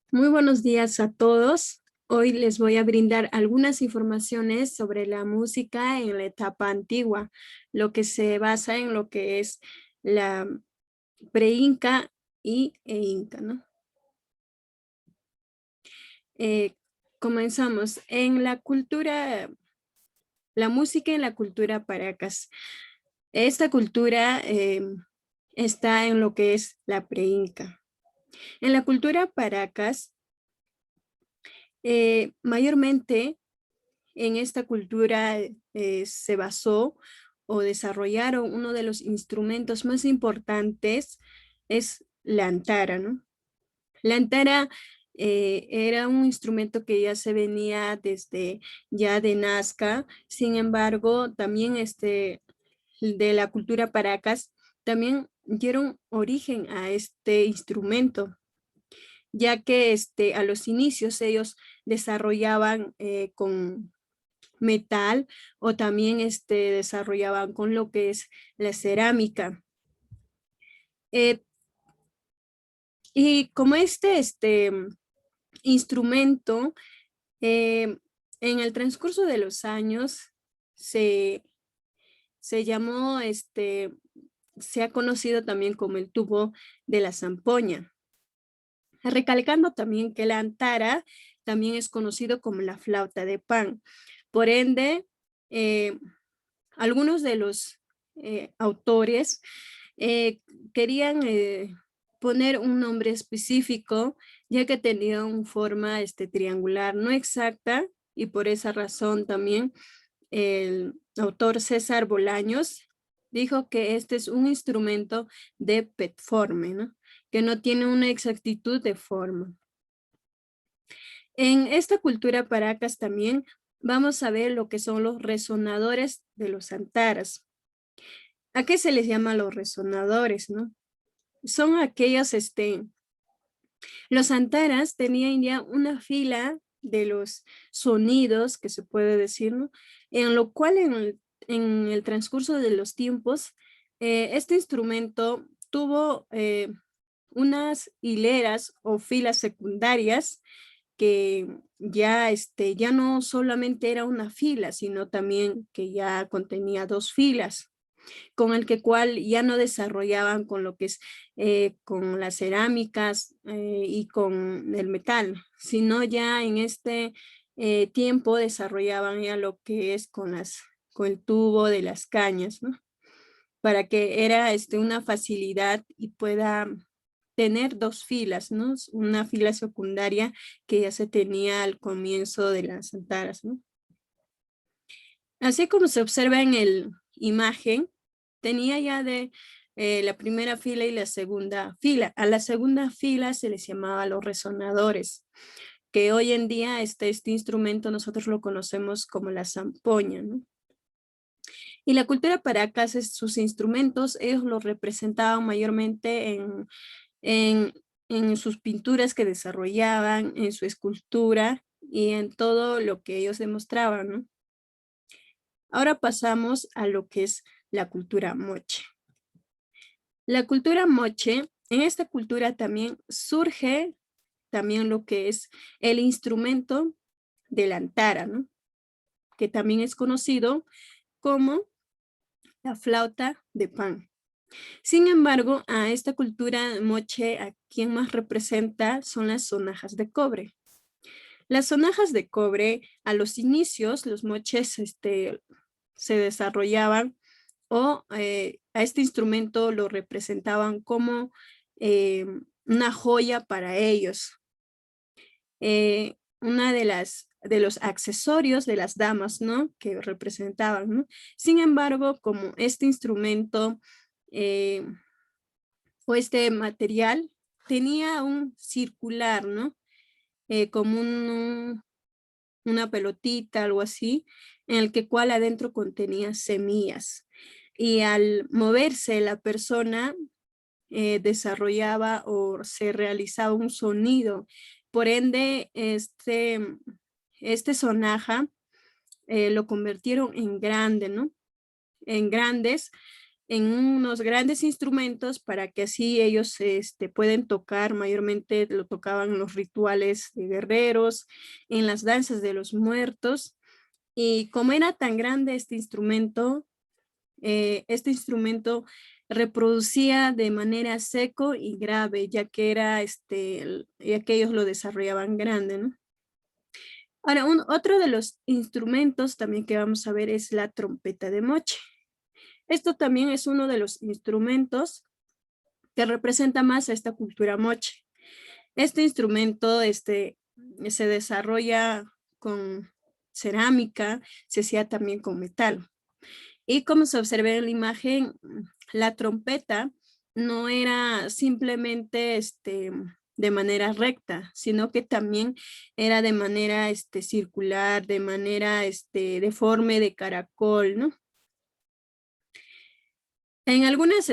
Muy buenos días a todos. Hoy les voy a brindar algunas informaciones sobre la música en la etapa antigua, lo que se basa en lo que es la pre-inca e inca, ¿no? Eh, Comenzamos. En la cultura, la música en la cultura paracas. Esta cultura está en lo que es la pre-inca. En la cultura paracas, mayormente en esta cultura se basó o desarrollaron uno de los instrumentos más importantes es la antara, ¿no? La antara era un instrumento que ya se venía desde ya de Nazca, sin embargo, también de la cultura paracas, también dieron origen a este instrumento, ya que a los inicios ellos desarrollaban con metal o también desarrollaban con lo que es la cerámica. Eh, y como este instrumento, en el transcurso de los años se, se llamó, se ha conocido también como el tubo de la zampoña. Recalcando también que la antara también es conocido como la flauta de pan. Por ende, eh, algunos de los autores eh, querían poner un nombre específico, ya que tenía una forma triangular no exacta, y por esa razón también el autor César Bolaños dijo que este es un instrumento de petforme, ¿no? Que no tiene una exactitud de forma. En esta cultura paracas también vamos a ver lo que son los resonadores de los antaras. ¿A qué se les llama los resonadores, no? Son aquellos, los antaras tenían ya una fila de los sonidos, que se puede decir, ¿no? En lo cual en el transcurso de los tiempos, este instrumento tuvo unas hileras o filas secundarias que ya, ya no solamente era una fila, sino también que ya contenía dos filas, con el que cual ya no desarrollaban con lo que es con las cerámicas y con el metal, sino ya en este tiempo desarrollaban ya lo que es con el tubo de las cañas, ¿no? Para que era una facilidad y pueda tener dos filas, ¿no? Una fila secundaria que ya se tenía al comienzo de las antaras, ¿no? Así como se observa en el imagen, tenía ya de la primera fila y la segunda fila. A la segunda fila se les llamaba los resonadores, que hoy en día este instrumento nosotros lo conocemos como la zampoña, ¿no? Y la cultura paracas, sus instrumentos, ellos los representaban mayormente en, en sus pinturas que desarrollaban, en su escultura y en todo lo que ellos demostraban, ¿no? Ahora pasamos a lo que es la cultura moche. La cultura moche, en esta cultura también surge también lo que es el instrumento de la antara, ¿no? Que también es conocido como la flauta de pan. Sin embargo, a esta cultura moche, a quien más representa son las sonajas de cobre. Las sonajas de cobre, a los inicios, los moches se desarrollaban o a este instrumento lo representaban como una joya para ellos. Una de los accesorios de las damas, ¿no? Que representaban, ¿no? Sin embargo, como este instrumento eh, o este material tenía un circular, ¿no? Como una pelotita, algo así, en el que cual adentro contenía semillas. Y al moverse la persona desarrollaba o se realizaba un sonido. Por ende, este sonaja lo convirtieron en grande, ¿no? En grandes, en unos grandes instrumentos para que así ellos pueden tocar, mayormente lo tocaban en los rituales de guerreros, en las danzas de los muertos. Y como era tan grande este instrumento reproducía de manera seco y grave, ya que ya que ellos lo desarrollaban grande, ¿no? Ahora, otro de los instrumentos también que vamos a ver es la trompeta de moche. Esto también es uno de los instrumentos que representa más a esta cultura moche. Este instrumento se desarrolla con cerámica, se hacía también con metal. Y como se observa en la imagen, la trompeta no era simplemente de manera recta, sino que también era de manera circular, de manera deforme de caracol, ¿no? En algunas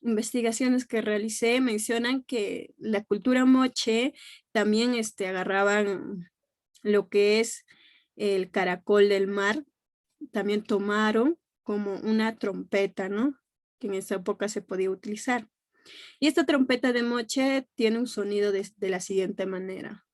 investigaciones que realicé mencionan que la cultura moche también agarraban lo que es el caracol del mar, también tomaron como una trompeta, ¿no? Que en esa época se podía utilizar. Y esta trompeta de moche tiene un sonido de la siguiente manera.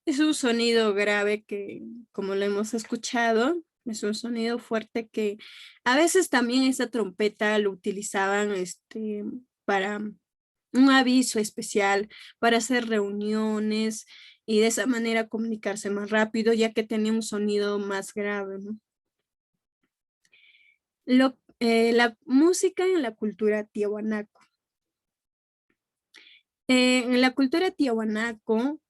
Es un sonido grave que, como lo hemos escuchado, es un sonido fuerte que a veces también esa trompeta lo utilizaban para un aviso especial, para hacer reuniones y de esa manera comunicarse más rápido, ya que tenía un sonido más grave, ¿no? La música en la cultura tiahuanaco. En la cultura tiahuanaco,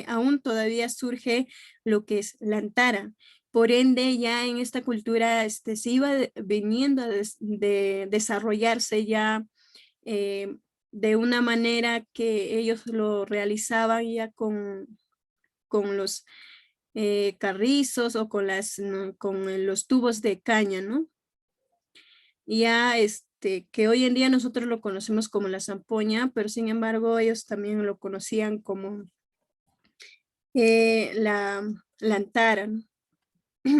aún todavía surge lo que es la antara. Por ende, ya en esta cultura se iba viniendo de desarrollarse ya de una manera que ellos lo realizaban ya con los carrizos o con los tubos de caña, ¿no? Ya que hoy en día nosotros lo conocemos como la zampoña, pero sin embargo ellos también lo conocían como la antara, ¿no?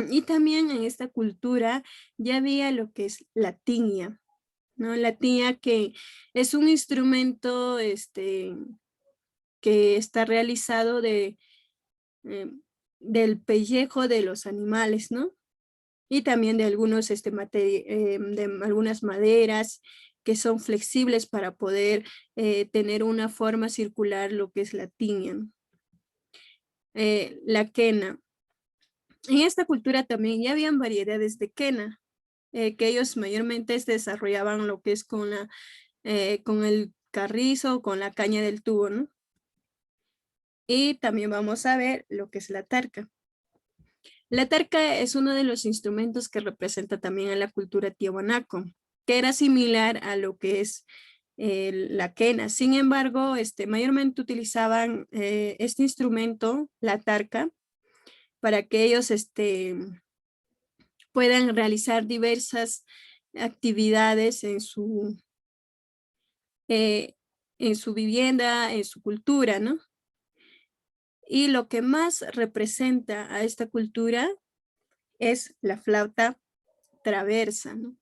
Y también en esta cultura ya había lo que es la tiña, ¿no? La tiña que es un instrumento que está realizado del pellejo de los animales, ¿no? Y también de de algunas maderas que son flexibles para poder tener una forma circular, lo que es la tiña, ¿no? La quena. En esta cultura también ya habían variedades de quena, que ellos mayormente desarrollaban lo que es con el carrizo, con la caña del tubo, ¿no? Y también vamos a ver lo que es la tarca. La tarca es uno de los instrumentos que representa también a la cultura tiahuanaco, que era similar a lo que es la quena. Sin embargo, mayormente utilizaban este instrumento, la tarca, para que ellos puedan realizar diversas actividades en su vivienda, en su cultura, ¿no? Y lo que más representa a esta cultura es la flauta traversa, ¿no?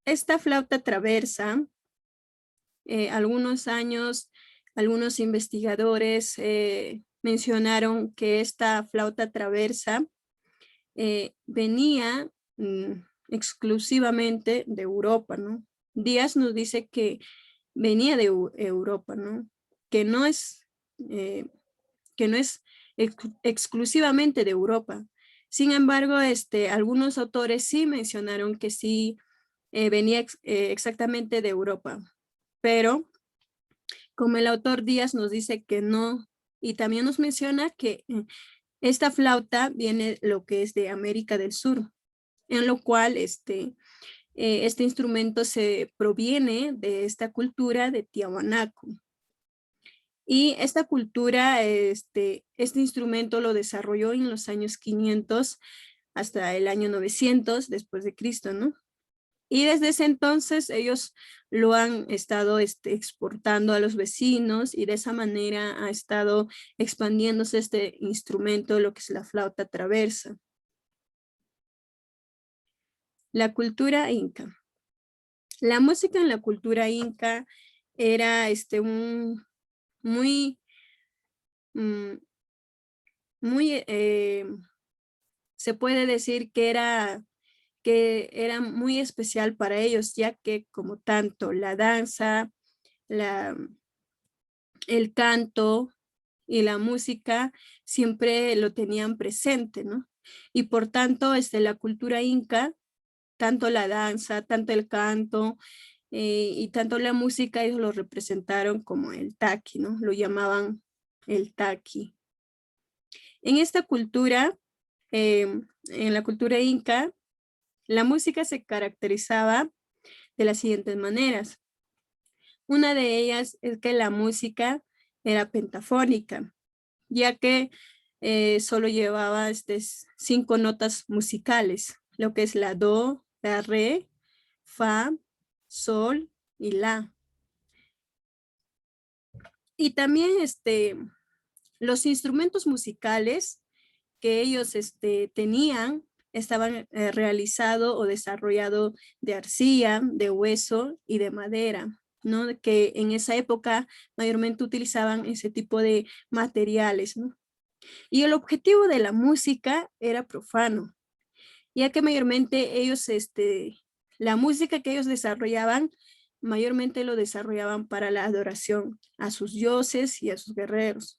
Esta flauta traversa, algunos investigadores mencionaron que esta flauta traversa venía exclusivamente de Europa, ¿no? Díaz nos dice que venía de Europa, ¿no? Que no es, que no es exclusivamente de Europa. Sin embargo, algunos autores sí mencionaron que sí venía exactamente de Europa, pero como el autor Díaz nos dice que no, y también nos menciona que esta flauta viene lo que es de América del Sur, en lo cual este instrumento se proviene de esta cultura de Tiahuanaco. Y esta cultura, este instrumento lo desarrolló en los años 500 hasta el año 900 después de Cristo, ¿no? Y desde ese entonces ellos lo han estado exportando a los vecinos y de esa manera ha estado expandiéndose este instrumento, lo que es la flauta traversa. La cultura inca. La música en la cultura inca era muy, mm, muy, se puede decir que era muy especial para ellos, ya que como tanto la danza, la, el canto y la música siempre lo tenían presente, ¿no? Y por tanto, la cultura inca, tanto la danza, tanto el canto y tanto la música, ellos lo representaron como el taqui, ¿no? Lo llamaban el taqui. En esta cultura, en la cultura inca, la música se caracterizaba de las siguientes maneras. Una de ellas es que la música era pentafónica, ya que solo llevaba 5 notas musicales, lo que es la do, la re, fa, sol y la. Y también los instrumentos musicales que ellos tenían estaban realizados o desarrollados de arcilla, de hueso y de madera, ¿no? Que en esa época mayormente utilizaban ese tipo de materiales, ¿no? Y el objetivo de la música era profano, ya que mayormente ellos, la música que ellos desarrollaban, mayormente lo desarrollaban para la adoración a sus dioses y a sus guerreros.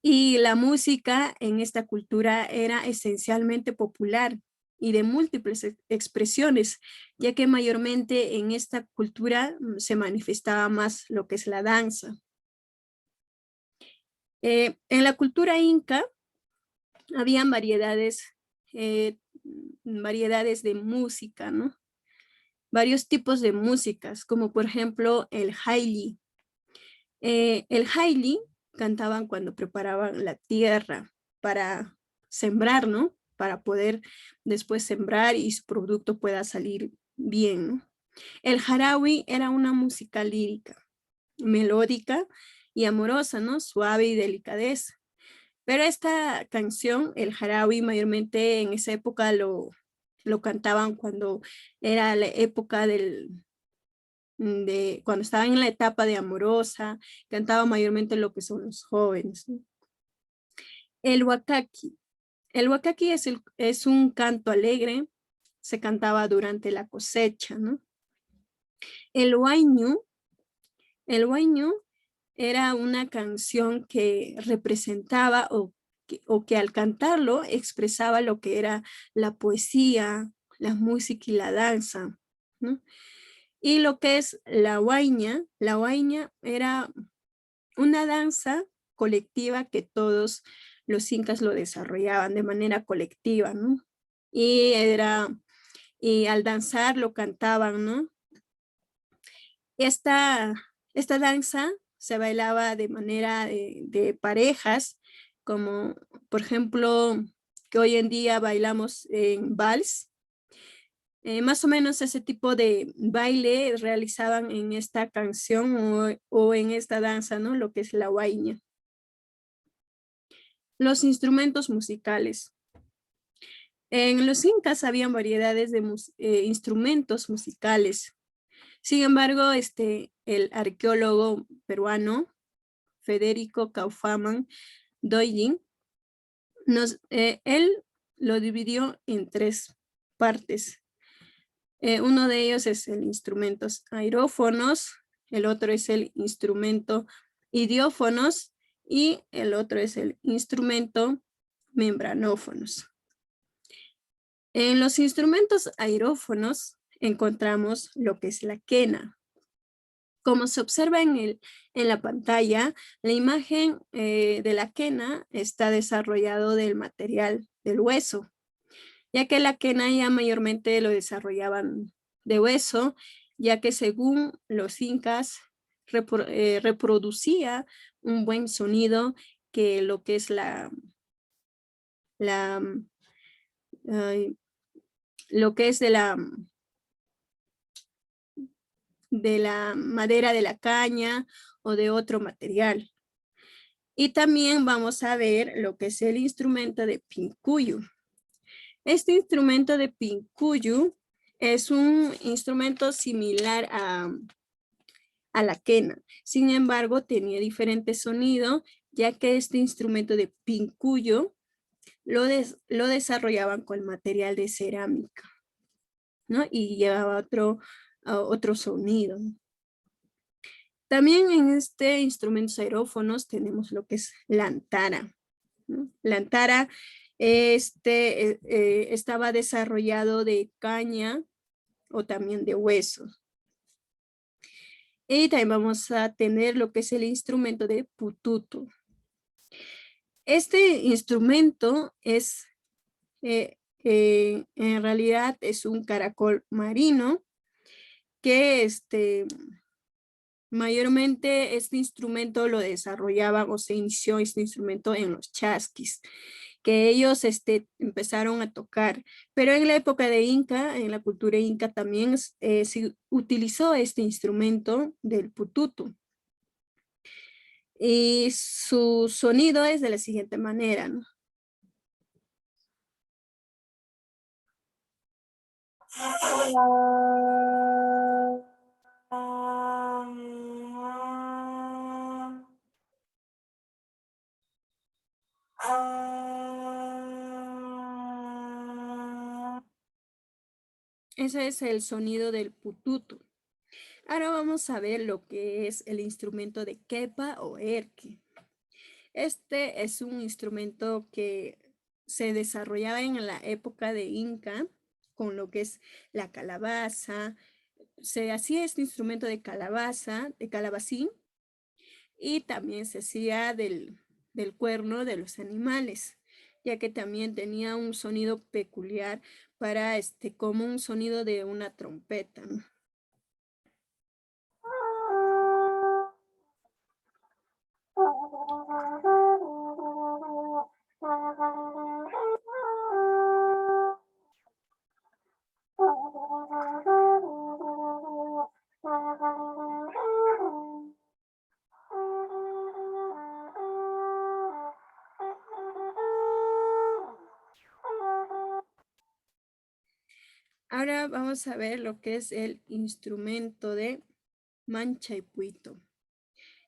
Y la música en esta cultura era esencialmente popular y de múltiples expresiones, ya que mayormente en esta cultura se manifestaba más lo que es la danza. En la cultura inca habían variedades de música, ¿no? Varios tipos de músicas, como por ejemplo el jaili. El jaili cantaban cuando preparaban la tierra para sembrar, ¿no? Para poder después sembrar y su producto pueda salir bien, ¿no? El jarawi era una música lírica, melódica y amorosa, ¿no? Suave y delicadeza. Pero esta canción, el jarawi, mayormente en esa época lo cantaban cuando era la época cuando estaban en la etapa de amorosa, cantaba mayormente lo que son los jóvenes, ¿no? El huacaqui. El huacaqui es un canto alegre, se cantaba durante la cosecha, ¿no? El huayñu, el huayñu era una canción que representaba o que al cantarlo expresaba lo que era la poesía, la música y la danza, ¿no? Y lo que es la huayña era una danza colectiva que todos los incas lo desarrollaban de manera colectiva, ¿no? Y al danzar lo cantaban, ¿no? Esta danza se bailaba de manera de parejas, como por ejemplo, que hoy en día bailamos en vals. Más o menos ese tipo de baile realizaban en esta canción o en esta danza, ¿no? Lo que es la huayña. Los instrumentos musicales. En los incas habían variedades de instrumentos musicales. Sin embargo, el arqueólogo peruano Federico Kauffman Doyin, él lo dividió en 3 partes. Uno de ellos es el instrumento aerófonos, el otro es el instrumento idiófonos y el otro es el instrumento membranófonos. En los instrumentos aerófonos encontramos lo que es la quena. Como se observa en la pantalla, la imagen de la quena está desarrollado del material del hueso, ya que la quena ya mayormente lo desarrollaban de hueso, ya que según los incas reproducía un buen sonido que lo que es la lo que es de la madera de la caña o de otro material. Y también vamos a ver lo que es el instrumento de pincuyo. Este instrumento de pincuyo es un instrumento similar a la quena. Sin embargo, tenía diferente sonido, ya que este instrumento de pincuyo lo desarrollaban con material de cerámica, ¿no? Y llevaba otro sonido. También en este instrumento aerófonos tenemos lo que es la antara, ¿no? La antara estaba desarrollado de caña o también de huesos. Y también vamos a tener lo que es el instrumento de pututu. Este instrumento es, en realidad es un caracol marino que mayormente este instrumento lo desarrollaban o se inició este instrumento en los chasquis, que ellos empezaron a tocar. Pero en la época de Inca, en la cultura inca también se utilizó este instrumento del pututu. Y su sonido es de la siguiente manera, ¿no? Ese es el sonido del pututu. Ahora vamos a ver lo que es el instrumento de quepa o erque. Este es un instrumento que se desarrollaba en la época de Inca con lo que es la calabaza. Se hacía este instrumento de calabaza, de calabacín, y también se hacía del cuerno de los animales, ya que también tenía un sonido peculiar para como un sonido de una trompeta, ¿no? Ahora vamos a ver lo que es el instrumento de manchaypuito.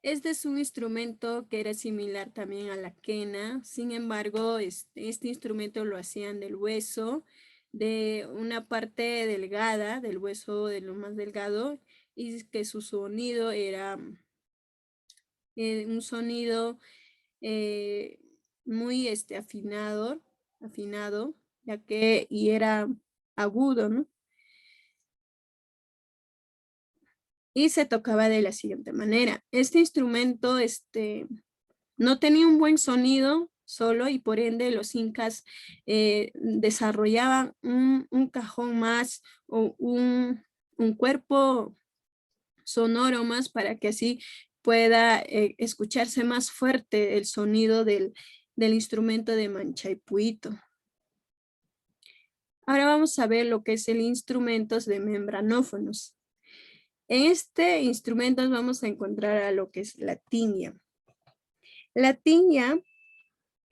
Este es un instrumento que era similar también a la quena. Sin embargo, este instrumento lo hacían del hueso, de una parte delgada, del hueso de lo más delgado, y que su sonido era un sonido muy afinado, ya que y era agudo, ¿no? Y se tocaba de la siguiente manera. Este instrumento no tenía un buen sonido solo y por ende los incas desarrollaban un cajón más o un cuerpo sonoro más para que así pueda escucharse más fuerte el sonido del instrumento de manchaypuito. Ahora vamos a ver lo que es el instrumento de membranófonos. En este instrumento vamos a encontrar a lo que es la tiña. La tiña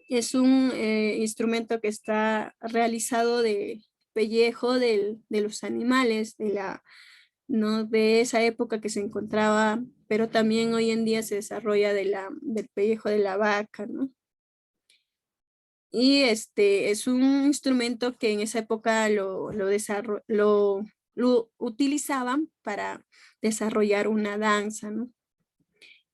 es un instrumento que está realizado de pellejo de los animales, ¿no? De esa época que se encontraba, pero también hoy en día se desarrolla del pellejo de la vaca, ¿no? Y es un instrumento que en esa época lo utilizaban para desarrollar una danza, ¿no?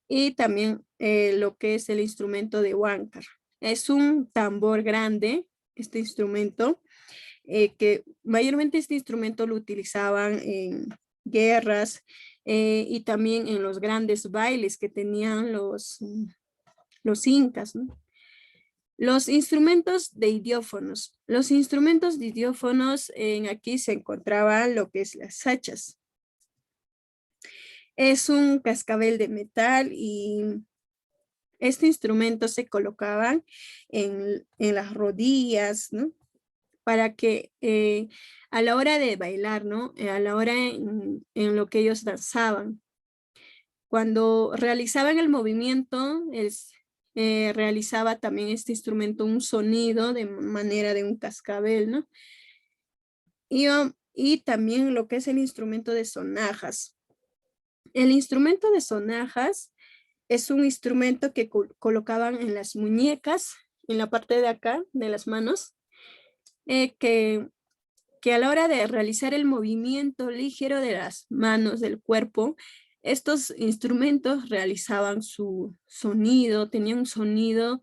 Y también lo que es el instrumento de huáncar. Es un tambor grande, este instrumento, que mayormente este instrumento lo utilizaban en guerras y también en los grandes bailes que tenían los incas, ¿no? Los instrumentos de idiófonos. Los instrumentos de idiófonos aquí se encontraban lo que es las sachas. Es un cascabel de metal y este instrumento se colocaban en las rodillas, ¿no? para que a la hora de bailar, ¿no? A la hora en lo que ellos danzaban, cuando realizaban el movimiento, realizaba también este instrumento un sonido de manera de un cascabel, ¿no? Y también lo que es el instrumento de sonajas. El instrumento de sonajas es un instrumento que colocaban en las muñecas, en la parte de acá de las manos, que a la hora de realizar el movimiento ligero de las manos, del cuerpo, estos instrumentos realizaban su sonido, tenían un sonido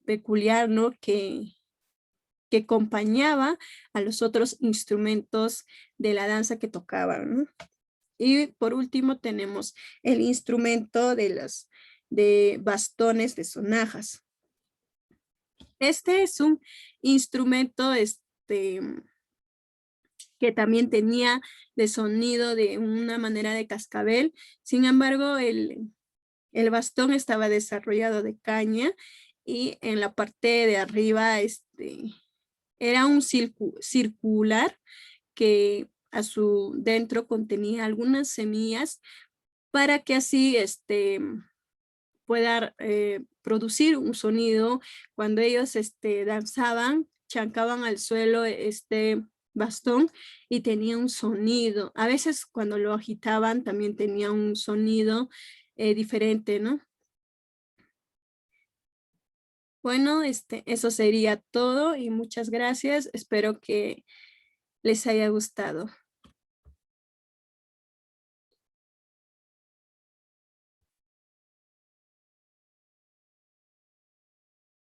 peculiar, ¿no? Que acompañaba a los otros instrumentos de la danza que tocaban, ¿no? Y por último tenemos el instrumento de bastones de sonajas. Este es un instrumento que también tenía de sonido de una manera de cascabel. Sin embargo, el bastón estaba desarrollado de caña y en la parte de arriba era un circular que a su dentro contenía algunas semillas para que así pueda producir un sonido. Cuando ellos danzaban, chancaban al suelo este bastón y tenía un sonido. A veces cuando lo agitaban también tenía un sonido diferente, ¿no? Bueno, eso sería todo y muchas gracias. Espero que les haya gustado.